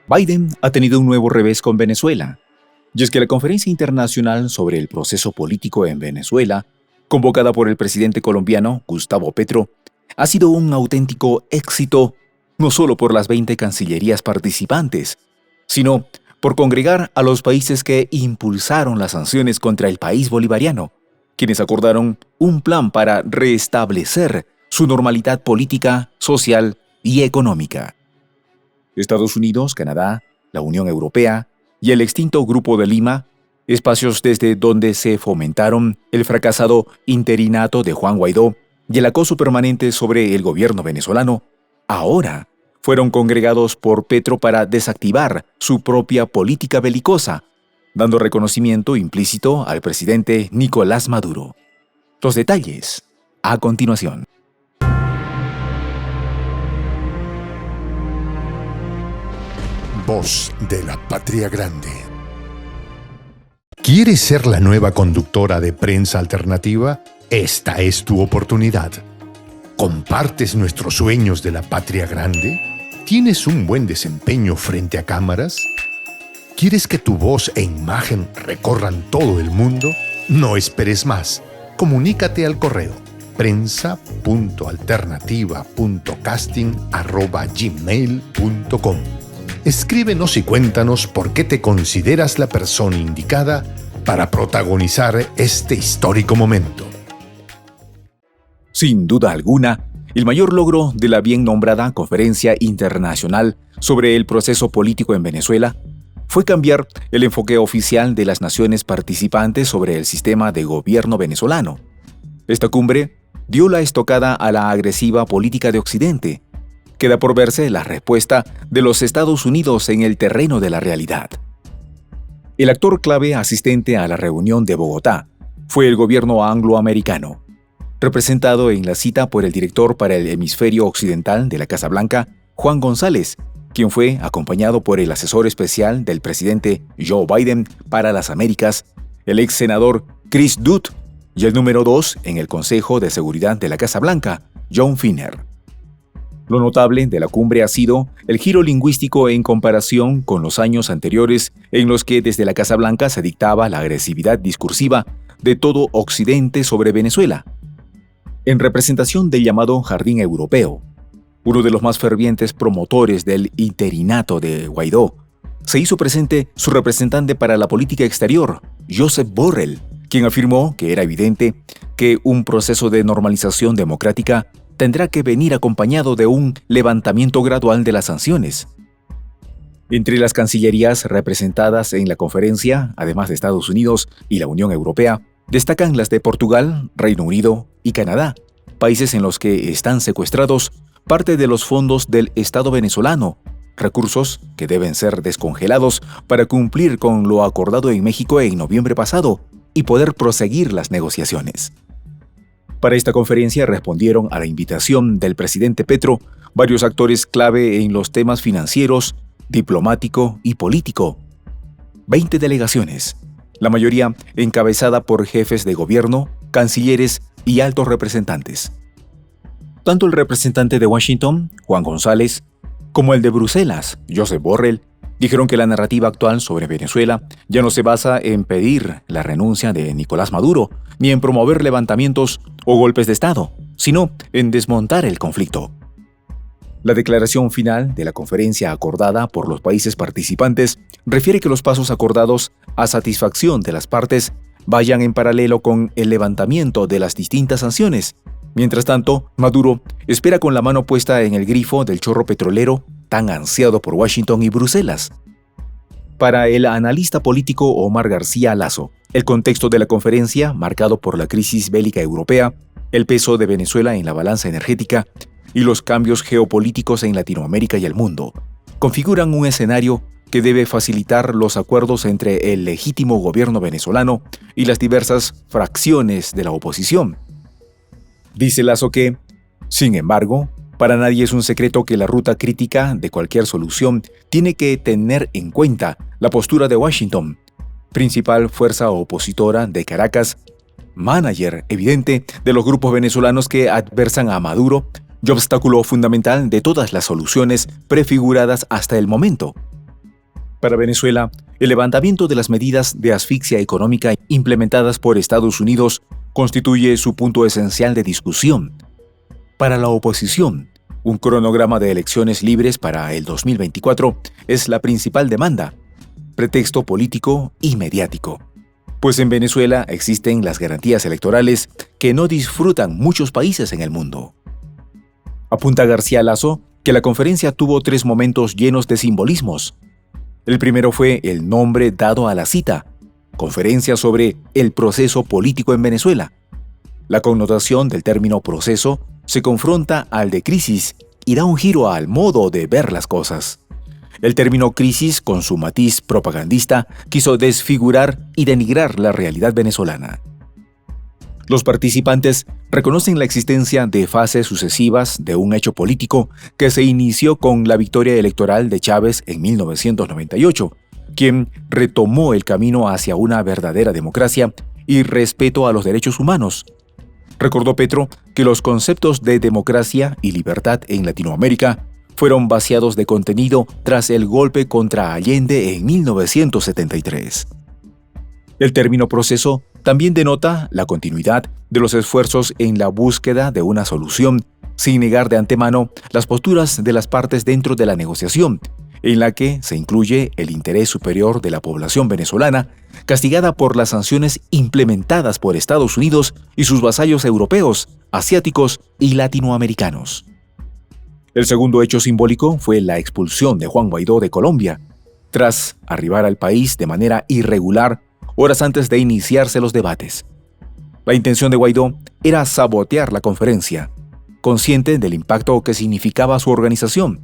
Biden ha tenido un nuevo revés con Venezuela. Y es que la Conferencia Internacional sobre el Proceso Político en Venezuela, convocada por el presidente colombiano Gustavo Petro, ha sido un auténtico éxito no solo por las 20 cancillerías participantes, sino por congregar a los países que impulsaron las sanciones contra el país bolivariano, quienes acordaron un plan para restablecer su normalidad política, social y económica. Estados Unidos, Canadá, la Unión Europea y el extinto Grupo de Lima, espacios desde donde se fomentaron el fracasado interinato de Juan Guaidó y el acoso permanente sobre el gobierno venezolano, ahora fueron congregados por Petro para desactivar su propia política belicosa, dando reconocimiento implícito al presidente Nicolás Maduro. Los detalles, a continuación. Voz de la Patria Grande. ¿Quieres ser la nueva conductora de Prensa Alternativa? Esta es tu oportunidad. ¿Compartes nuestros sueños de la Patria Grande? ¿Tienes un buen desempeño frente a cámaras? ¿Quieres que tu voz e imagen recorran todo el mundo? No esperes más. Comunícate al correo prensa.alternativa.casting@gmail.com. Escríbenos y cuéntanos por qué te consideras la persona indicada para protagonizar este histórico momento. Sin duda alguna, el mayor logro de la bien nombrada Conferencia Internacional sobre el Proceso Político en Venezuela fue cambiar el enfoque oficial de las naciones participantes sobre el sistema de gobierno venezolano. Esta cumbre dio la estocada a la agresiva política de Occidente. Queda por verse la respuesta de los Estados Unidos en el terreno de la realidad. El actor clave asistente a la reunión de Bogotá fue el gobierno angloamericano, representado en la cita por el director para el hemisferio occidental de la Casa Blanca, Juan González, quien fue acompañado por el asesor especial del presidente Joe Biden para las Américas, el ex senador Chris Dodd, y el número 2 en el Consejo de Seguridad de la Casa Blanca, John Finner. Lo notable de la cumbre ha sido el giro lingüístico en comparación con los años anteriores en los que desde la Casa Blanca se dictaba la agresividad discursiva de todo Occidente sobre Venezuela. En representación del llamado Jardín Europeo, uno de los más fervientes promotores del interinato de Guaidó, se hizo presente su representante para la política exterior, Josep Borrell, quien afirmó que era evidente que un proceso de normalización democrática tendrá que venir acompañado de un levantamiento gradual de las sanciones. Entre las cancillerías representadas en la conferencia, además de Estados Unidos y la Unión Europea, destacan las de Portugal, Reino Unido y Canadá, países en los que están secuestrados parte de los fondos del Estado venezolano, recursos que deben ser descongelados para cumplir con lo acordado en México en noviembre pasado y poder proseguir las negociaciones. Para esta conferencia respondieron a la invitación del presidente Petro varios actores clave en los temas financieros, diplomático y político. 20 delegaciones, la mayoría encabezada por jefes de gobierno, cancilleres y altos representantes. Tanto el representante de Washington, Juan González, como el de Bruselas, Josep Borrell, dijeron que la narrativa actual sobre Venezuela ya no se basa en pedir la renuncia de Nicolás Maduro, ni en promover levantamientos o golpes de Estado, sino en desmontar el conflicto. La declaración final de la conferencia acordada por los países participantes refiere que los pasos acordados a satisfacción de las partes vayan en paralelo con el levantamiento de las distintas sanciones. Mientras tanto, Maduro espera con la mano puesta en el grifo del chorro petrolero tan ansiado por Washington y Bruselas. Para el analista político Omar García Lazo, el contexto de la conferencia, marcado por la crisis bélica europea, el peso de Venezuela en la balanza energética y los cambios geopolíticos en Latinoamérica y el mundo, configuran un escenario que debe facilitar los acuerdos entre el legítimo gobierno venezolano y las diversas fracciones de la oposición. Dice Lazo que, sin embargo, para nadie es un secreto que la ruta crítica de cualquier solución tiene que tener en cuenta la postura de Washington, principal fuerza opositora de Caracas, manager evidente de los grupos venezolanos que adversan a Maduro y obstáculo fundamental de todas las soluciones prefiguradas hasta el momento. Para Venezuela, el levantamiento de las medidas de asfixia económica implementadas por Estados Unidos constituye su punto esencial de discusión. Para la oposición, un cronograma de elecciones libres para el 2024 es la principal demanda, pretexto político y mediático. Pues en Venezuela existen las garantías electorales que no disfrutan muchos países en el mundo. Apunta García Lazo que la conferencia tuvo 3 momentos llenos de simbolismos. El primero fue el nombre dado a la cita, Conferencia sobre el proceso político en Venezuela. La connotación del término proceso se confronta al de crisis y da un giro al modo de ver las cosas. El término crisis, con su matiz propagandista, quiso desfigurar y denigrar la realidad venezolana. Los participantes reconocen la existencia de fases sucesivas de un hecho político que se inició con la victoria electoral de Chávez en 1998, quien retomó el camino hacia una verdadera democracia y respeto a los derechos humanos. Recordó Petro que los conceptos de democracia y libertad en Latinoamérica fueron vaciados de contenido tras el golpe contra Allende en 1973. El término proceso también denota la continuidad de los esfuerzos en la búsqueda de una solución, sin negar de antemano las posturas de las partes dentro de la negociación, en la que se incluye el interés superior de la población venezolana, castigada por las sanciones implementadas por Estados Unidos y sus vasallos europeos, asiáticos y latinoamericanos. El segundo hecho simbólico fue la expulsión de Juan Guaidó de Colombia, tras arribar al país de manera irregular horas antes de iniciarse los debates. La intención de Guaidó era sabotear la conferencia, consciente del impacto que significaba su organización.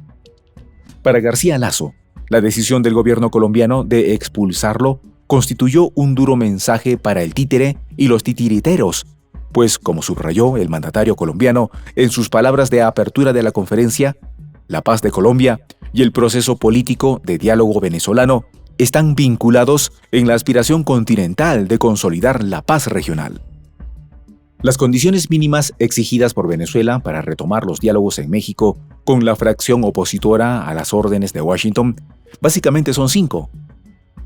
Para García Lazo, la decisión del gobierno colombiano de expulsarlo constituyó un duro mensaje para el títere y los titiriteros, pues, como subrayó el mandatario colombiano en sus palabras de apertura de la conferencia, la paz de Colombia y el proceso político de diálogo venezolano están vinculados en la aspiración continental de consolidar la paz regional. Las condiciones mínimas exigidas por Venezuela para retomar los diálogos en México con la fracción opositora a las órdenes de Washington básicamente son 5.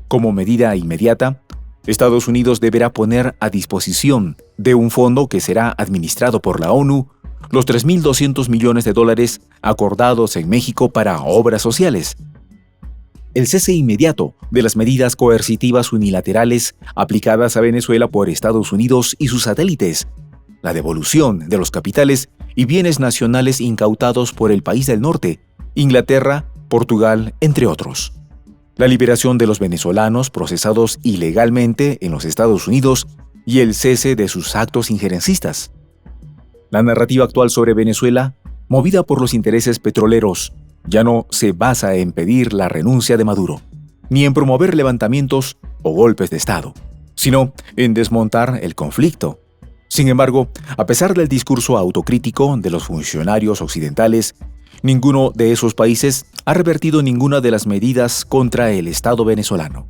Como medida inmediata, Estados Unidos deberá poner a disposición de un fondo que será administrado por la ONU los $3.200 millones acordados en México para obras sociales. El cese inmediato de las medidas coercitivas unilaterales aplicadas a Venezuela por Estados Unidos y sus satélites, la devolución de los capitales y bienes nacionales incautados por el país del norte, Inglaterra, Portugal, entre otros. La liberación de los venezolanos procesados ilegalmente en los Estados Unidos y el cese de sus actos injerencistas. La narrativa actual sobre Venezuela, movida por los intereses petroleros, ya no se basa en pedir la renuncia de Maduro, ni en promover levantamientos o golpes de Estado, sino en desmontar el conflicto. Sin embargo, a pesar del discurso autocrítico de los funcionarios occidentales, ninguno de esos países ha revertido ninguna de las medidas contra el Estado venezolano.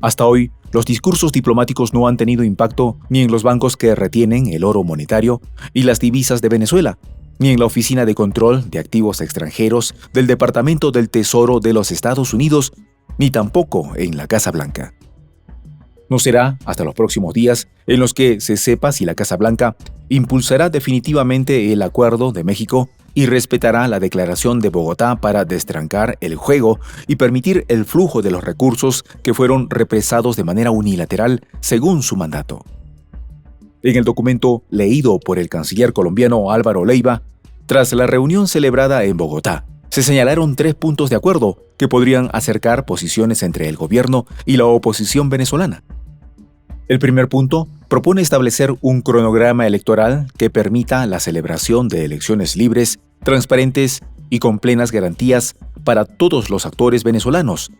Hasta hoy, los discursos diplomáticos no han tenido impacto ni en los bancos que retienen el oro monetario y las divisas de Venezuela, ni en la Oficina de Control de Activos Extranjeros del Departamento del Tesoro de los Estados Unidos, ni tampoco en la Casa Blanca. No será hasta los próximos días en los que se sepa si la Casa Blanca impulsará definitivamente el Acuerdo de México y respetará la declaración de Bogotá para destrancar el juego y permitir el flujo de los recursos que fueron represados de manera unilateral según su mandato. En el documento leído por el canciller colombiano Álvaro Leiva, tras la reunión celebrada en Bogotá, se señalaron 3 puntos de acuerdo que podrían acercar posiciones entre el gobierno y la oposición venezolana. El primer punto propone establecer un cronograma electoral que permita la celebración de elecciones libres, transparentes y con plenas garantías para todos los actores venezolanos.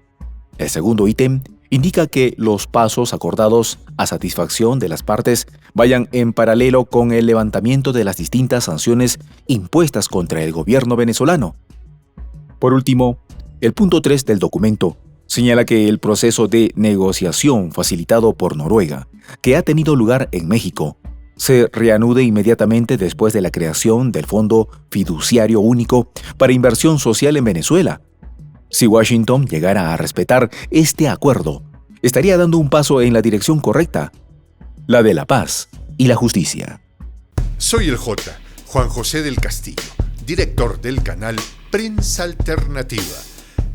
El segundo ítem indica que los pasos acordados a satisfacción de las partes vayan en paralelo con el levantamiento de las distintas sanciones impuestas contra el gobierno venezolano. Por último, el punto 3 del documento señala que el proceso de negociación facilitado por Noruega, que ha tenido lugar en México, se reanude inmediatamente después de la creación del Fondo Fiduciario Único para Inversión Social en Venezuela. Si Washington llegara a respetar este acuerdo, estaría dando un paso en la dirección correcta, la de la paz y la justicia. Soy el Juan José del Castillo, director del canal Prensa Alternativa.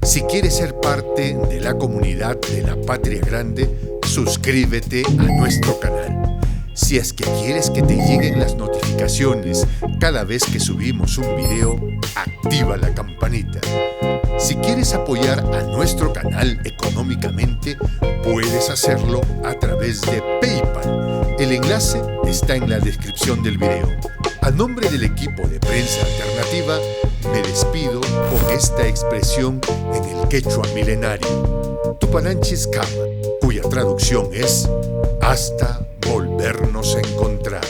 Si quieres ser parte de la comunidad de la Patria Grande, suscríbete a nuestro canal. Si es que quieres que te lleguen las notificaciones cada vez que subimos un video, activa la campanita. Si quieres apoyar a nuestro canal económicamente, puedes hacerlo a través de PayPal. El enlace está en la descripción del video. A nombre del equipo de Prensa Alternativa, me despido con esta expresión en el quechua milenario, Tupananchis Kama, cuya traducción es hasta volvernos a encontrar.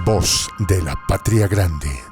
Voz de la Patria Grande.